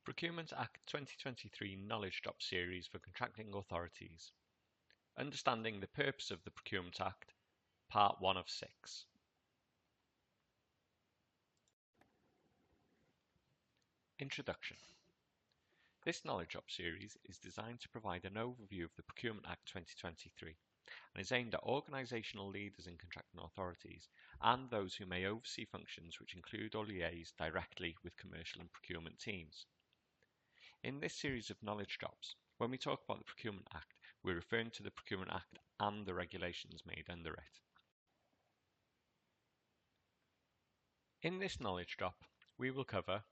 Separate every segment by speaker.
Speaker 1: Procurement Act 2023 Knowledge Drop Series for Contracting Authorities. Understanding the Purpose of the Procurement Act, Part 1 of 6. Introduction. This Knowledge Drop series is designed to provide an overview of the Procurement Act 2023 and is aimed at organisational leaders in contracting authorities and those who may oversee functions which include or liaise directly with commercial and procurement teams. In this series of knowledge drops, when we talk about the Procurement Act, we're referring to the Procurement Act and the regulations made under it. In this knowledge drop, we will cover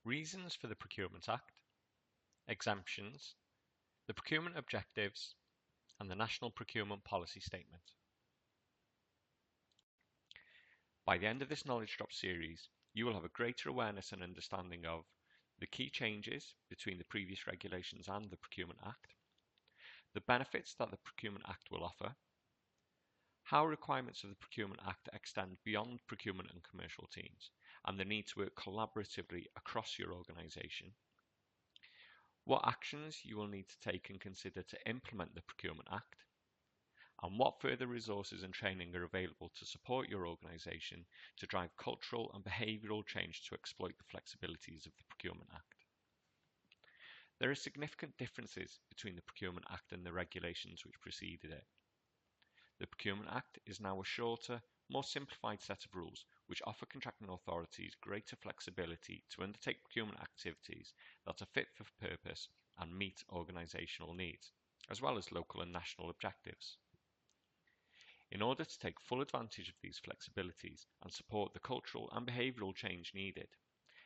Speaker 1: reasons for the Procurement Act, exemptions, the procurement objectives, and the National Procurement Policy Statement. By the end of this knowledge drop series, you will have a greater awareness and understanding of the key changes between the previous regulations and the Procurement Act, the benefits that the Procurement Act will offer, how requirements of the Procurement Act extend beyond procurement and commercial teams, and the need to work collaboratively across your organisation, what actions you will need to take and consider to implement the Procurement Act, and what further resources and training are available to support your organisation to drive cultural and behavioural change to exploit the flexibilities of the Procurement Act. There are significant differences between the Procurement Act and the regulations which preceded it. The Procurement Act is now a shorter, more simplified set of rules which offer contracting authorities greater flexibility to undertake procurement activities that are fit for purpose and meet organisational needs, as well as local and national objectives. In order to take full advantage of these flexibilities and support the cultural and behavioural change needed,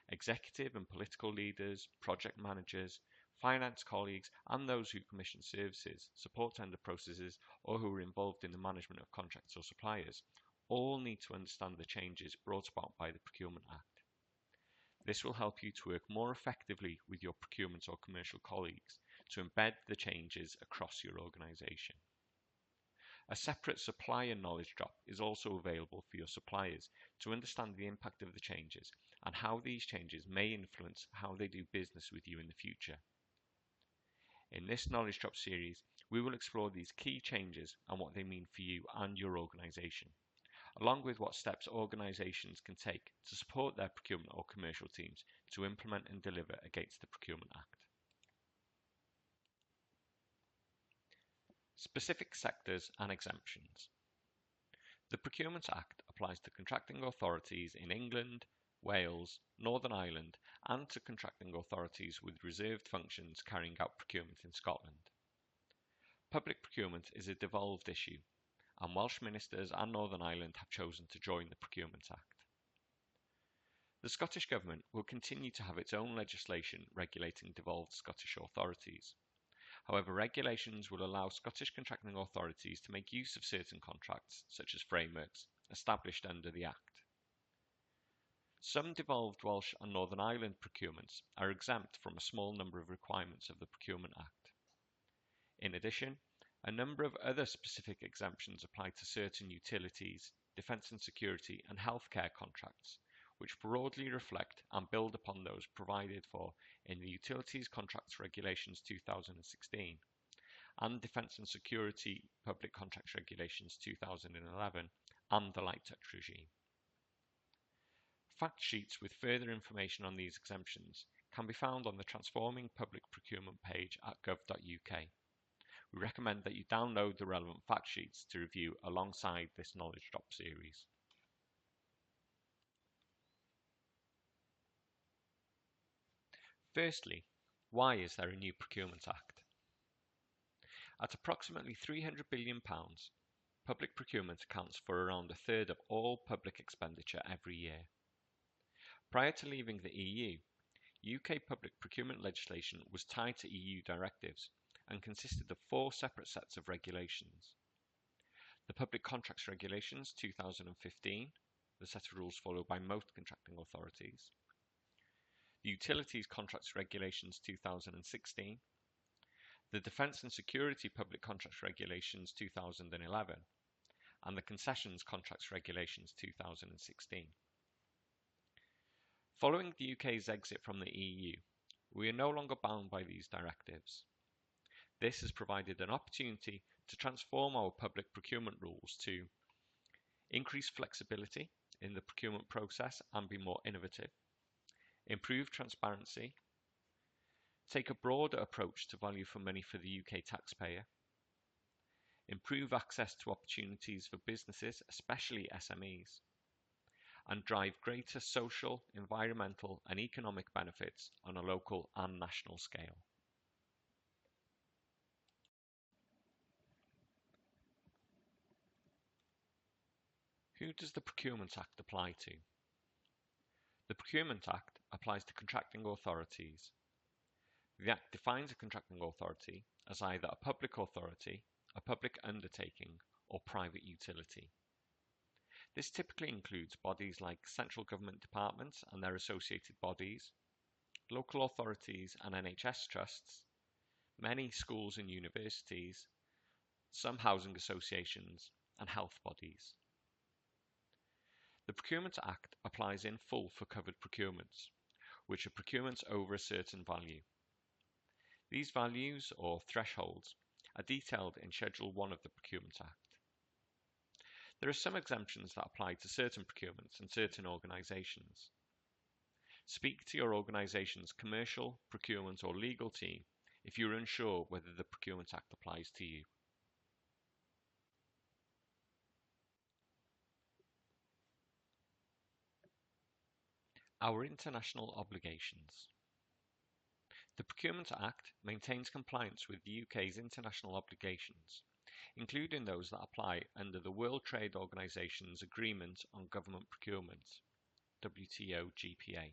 Speaker 1: executive and political leaders, project managers, finance colleagues, and those who commission services, support tender processes, or who are involved in the management of contracts or suppliers, all need to understand the changes brought about by the Procurement Act. This will help you to work more effectively with your procurement or commercial colleagues to embed the changes across your organisation. A separate supplier knowledge drop is also available for your suppliers to understand the impact of the changes and how these changes may influence how they do business with you in the future. In this knowledge drop series, we will explore these key changes and what they mean for you and your organisation, along with what steps organisations can take to support their procurement or commercial teams to implement and deliver against the Procurement Act. Specific sectors and exemptions. The Procurement Act applies to contracting authorities in England, Wales, Northern Ireland, and to contracting authorities with reserved functions carrying out procurement in Scotland. Public procurement is a devolved issue, and Welsh ministers and Northern Ireland have chosen to join the Procurement Act. The Scottish Government will continue to have its own legislation regulating devolved Scottish authorities. However, regulations will allow Scottish contracting authorities to make use of certain contracts, such as frameworks, established under the Act. Some devolved Welsh and Northern Ireland procurements are exempt from a small number of requirements of the Procurement Act. In addition, a number of other specific exemptions apply to certain utilities, defence and security, and healthcare contracts, which broadly reflect and build upon those provided for in the Utilities Contracts Regulations 2016 and Defence and Security Public Contracts Regulations 2011 and the Light Touch regime. Fact sheets with further information on these exemptions can be found on the Transforming Public Procurement page at gov.uk. We recommend that you download the relevant fact sheets to review alongside this knowledge drop series. Firstly, why is there a new Procurement Act? At approximately £300 billion, public procurement accounts for around a third of all public expenditure every year. Prior to leaving the EU, UK public procurement legislation was tied to EU directives and consisted of 4 separate sets of regulations. The Public Contracts Regulations 2015, the set of rules followed by most contracting authorities. The Utilities Contracts Regulations 2016, the Defence and Security Public Contracts Regulations 2011, and the Concessions Contracts Regulations 2016. Following the UK's exit from the EU, We are no longer bound by these directives. This has provided an opportunity to transform our public procurement rules to increase flexibility in the procurement process and be more innovative, improve transparency, take a broader approach to value for money for the UK taxpayer, improve access to opportunities for businesses, especially SMEs, and drive greater social, environmental and economic benefits on a local and national scale. Who does the Procurement Act apply to? The Procurement Act applies to contracting authorities. The Act defines a contracting authority as either a public authority, a public undertaking, or private utility. This typically includes bodies like central government departments and their associated bodies, local authorities and NHS trusts, many schools and universities, some housing associations, and health bodies. The Procurement Act applies in full for covered procurements, which are procurements over a certain value. These values, or thresholds, are detailed in Schedule 1 of the Procurement Act. There are some exemptions that apply to certain procurements and certain organisations. Speak to your organisation's commercial, procurement or legal team if you are unsure whether the Procurement Act applies to you. Our international obligations. The Procurement Act maintains compliance with the UK's international obligations, including those that apply under the World Trade Organization's Agreement on Government Procurement, WTO GPA,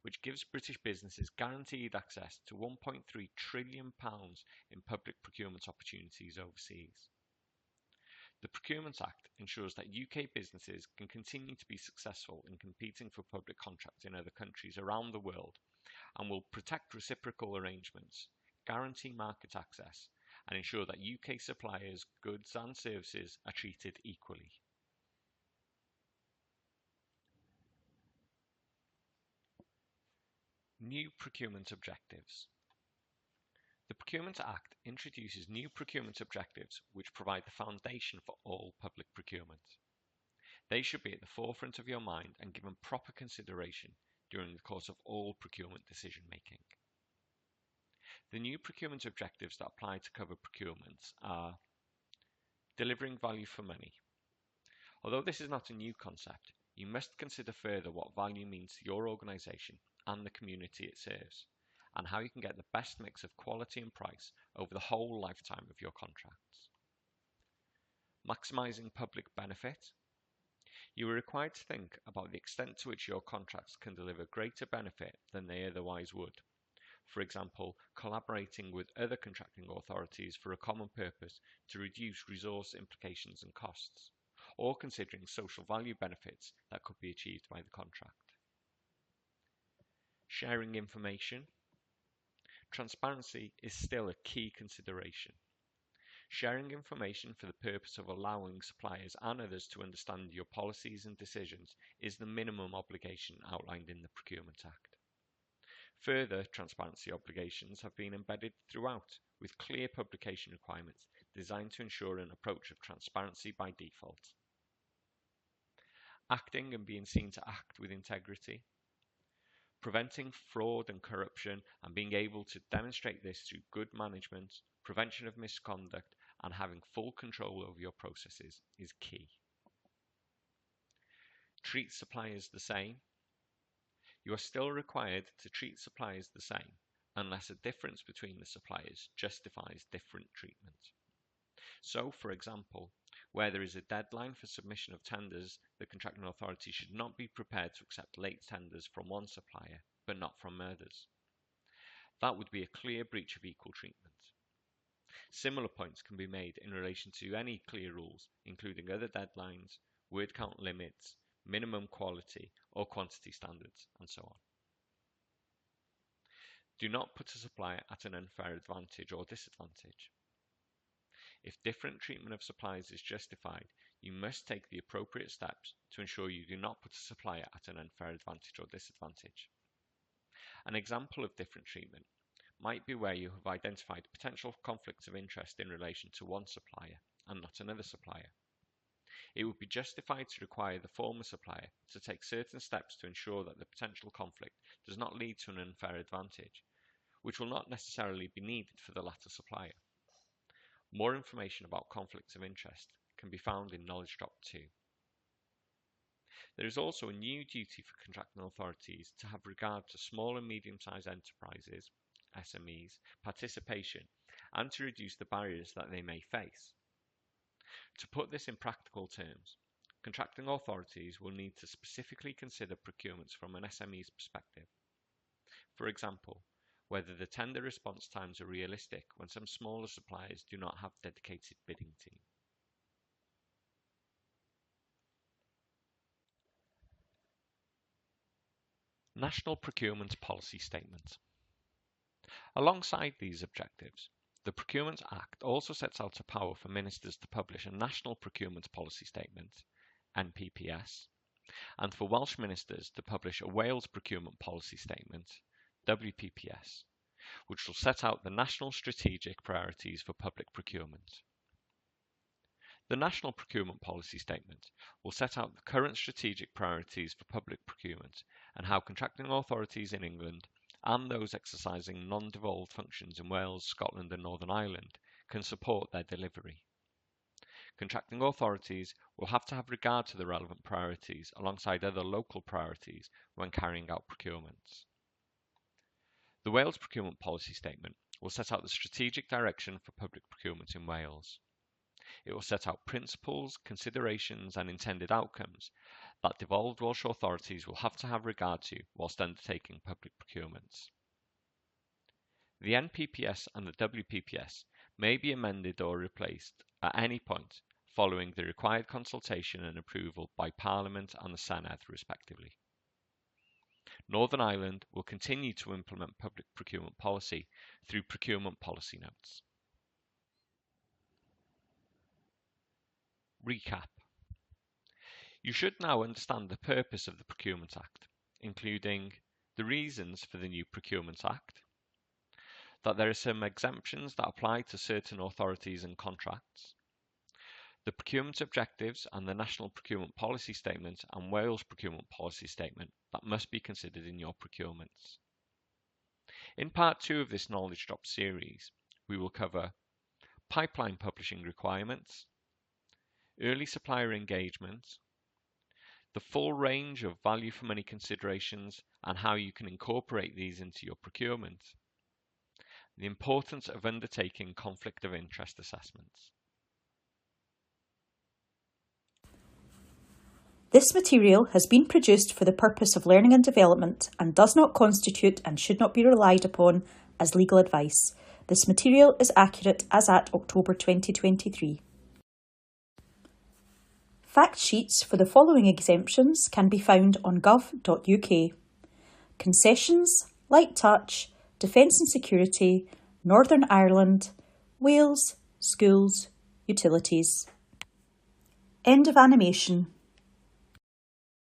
Speaker 1: which gives British businesses guaranteed access to £1.3 trillion in public procurement opportunities overseas. The Procurement Act ensures that UK businesses can continue to be successful in competing for public contracts in other countries around the world and will protect reciprocal arrangements, guarantee market access, and ensure that UK suppliers' goods and services are treated equally. New procurement objectives. The Procurement Act introduces new procurement objectives which provide the foundation for all public procurement. They should be at the forefront of your mind and given proper consideration during the course of all procurement decision making. The new procurement objectives that apply to covered procurements are delivering value for money. Although this is not a new concept, you must consider further what value means to your organisation and the community it serves, and how you can get the best mix of quality and price over the whole lifetime of your contracts. Maximising public benefit. You are required to think about the extent to which your contracts can deliver greater benefit than they otherwise would. For example, collaborating with other contracting authorities for a common purpose to reduce resource implications and costs, or considering social value benefits that could be achieved by the contract. Sharing information. Transparency is still a key consideration. Sharing information for the purpose of allowing suppliers and others to understand your policies and decisions is the minimum obligation outlined in the Procurement Act. Further transparency obligations have been embedded throughout, with clear publication requirements designed to ensure an approach of transparency by default. Acting and being seen to act with integrity. Preventing fraud and corruption and being able to demonstrate this through good management, prevention of misconduct, and having full control over your processes is key. Treat suppliers the same. You are still required to treat suppliers the same unless a difference between the suppliers justifies different treatment. So, for example, where there is a deadline for submission of tenders, the contracting authority should not be prepared to accept late tenders from one supplier, but not from others. That would be a clear breach of equal treatment. Similar points can be made in relation to any clear rules, including other deadlines, word count limits, minimum quality or quantity standards, and so on. Do not put a supplier at an unfair advantage or disadvantage. If different treatment of suppliers is justified, you must take the appropriate steps to ensure you do not put a supplier at an unfair advantage or disadvantage. An example of different treatment might be where you have identified potential conflicts of interest in relation to one supplier and not another supplier. It would be justified to require the former supplier to take certain steps to ensure that the potential conflict does not lead to an unfair advantage, which will not necessarily be needed for the latter supplier. More information about conflicts of interest can be found in Knowledge Drop 2. There is also a new duty for contracting authorities to have regard to small and medium-sized enterprises, SMEs, participation, and to reduce the barriers that they may face. To put this in practical terms, contracting authorities will need to specifically consider procurements from an SME's perspective. For example, whether the tender response times are realistic when some smaller suppliers do not have a dedicated bidding team. National Procurement Policy Statement. Alongside these objectives, the Procurement Act also sets out a power for ministers to publish a National Procurement Policy Statement, NPPS, and for Welsh ministers to publish a Wales Procurement Policy Statement, WPPS, which will set out the national strategic priorities for public procurement. The National Procurement Policy Statement will set out the current strategic priorities for public procurement and how contracting authorities in England and those exercising non-devolved functions in Wales, Scotland and Northern Ireland can support their delivery. Contracting authorities will have to have regard to the relevant priorities alongside other local priorities when carrying out procurements. The Wales Procurement Policy Statement will set out the strategic direction for public procurement in Wales. It will set out principles, considerations and intended outcomes that devolved Welsh authorities will have to have regard to whilst undertaking public procurements. The NPPS and the WPPS may be amended or replaced at any point following the required consultation and approval by Parliament and the Senedd respectively. Northern Ireland will continue to implement public procurement policy through procurement policy notes. Recap. You should now understand the purpose of the Procurement Act, including the reasons for the new Procurement Act, that there are some exemptions that apply to certain authorities and contracts, the procurement objectives and the National Procurement Policy Statement and Wales Procurement Policy Statement that must be considered in your procurements. In part 2 of this Knowledge Drop series, we will cover pipeline publishing requirements, early supplier engagement, the full range of value for money considerations and how you can incorporate these into your procurement, the importance of undertaking conflict of interest assessments.
Speaker 2: This material has been produced for the purpose of learning and development and does not constitute and should not be relied upon as legal advice. This material is accurate as at October 2023. Fact sheets for the following exemptions can be found on gov.uk. Concessions, light touch, defence and security, Northern Ireland, Wales, schools, utilities. End of animation.